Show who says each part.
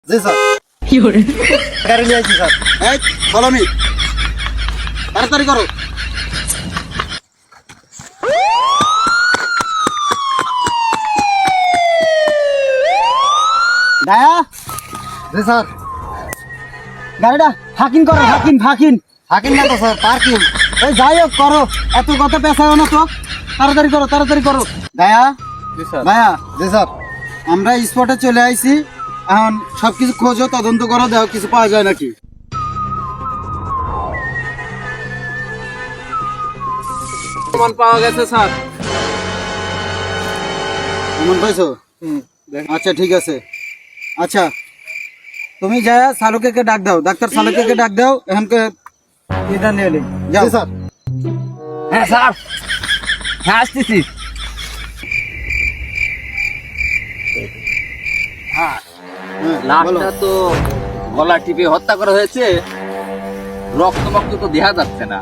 Speaker 1: জি sir.
Speaker 2: কি করে?
Speaker 1: গাড়ি নিয়ে আসছি স্যার। এই ফলো মি, তাড়াতাড়ি করো।
Speaker 3: দায়া
Speaker 1: জি স্যার।
Speaker 3: গাড়িটা ফাকিং করো, ফাকিং ফাকিং।
Speaker 1: হাকিম না তো স্যার, পার্কিং।
Speaker 3: এই যাই হোক করো, এত কথা পেছাও না তো, তাড়াতাড়ি করো তাড়াতাড়ি করো। দায়া
Speaker 1: জি স্যার।
Speaker 3: ভাইয়া,
Speaker 1: জি স্যার।
Speaker 3: আমরা স্পটে চলে আইছি, এখন সবকিছু খোঁজো, তদন্ত করো, দেখো কিছু পাওয়া যায় নাকি।
Speaker 4: প্রমাণ পাওয়া গেছে স্যার।
Speaker 3: এমন পাইছো? আচ্ছা ঠিক আছে। আচ্ছা তুমি যা শালুকে ডাক দাও, ডাক্তার শালুকে ডাক দাও, এখানকে এটা নিয়ে এলি যাও।
Speaker 1: জি স্যার।
Speaker 4: হ্যাঁ স্যার, হ্যাঁ আসতেছি।
Speaker 3: হ্যাঁ, বলো।
Speaker 4: লাশটা তো গলা টিপে হত্যা করা হয়েছে, রক্ত তো দেখা যাচ্ছে না।